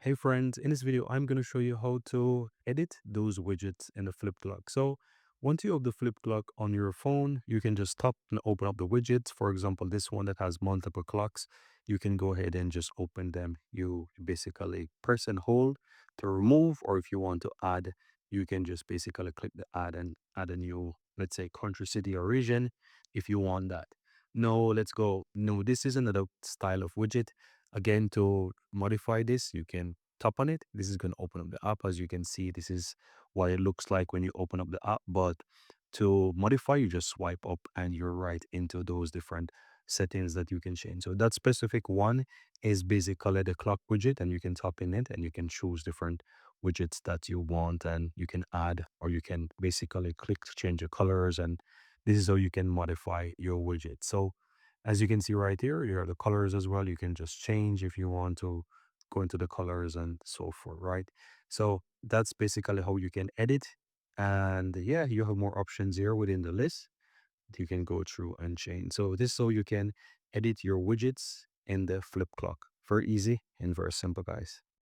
Hey friends, in this video, I'm going to show you how to edit those widgets in the flip clock. So once you have the flip clock on your phone, you can just tap and open up the widgets. For example, this one that has multiple clocks, you can go ahead and just open them. You basically press and hold to remove, or if you want to add, you can just basically click the add and add a new, let's say, country, city, or region if you want that. No, let's go. No, this is another style of widget. Again, to modify this, you can tap on it. This is going to open up the app. As you can see, this is what it looks like when you open up the app. But to modify, you just swipe up and you're right into those different settings that you can change. So that specific one is basically the clock widget, and you can tap in it and you can choose different widgets that you want, and you can add, or you can basically click to change the colors. And this is how you can modify your widget. So as you can see right here, you have the colors as well. You can just change if you want to go into the colors and so forth, right? So that's basically how you can edit. And yeah, you have more options here within the list that you can go through and change. So this is how you can edit your widgets in the flip clock. Very easy and very simple, guys.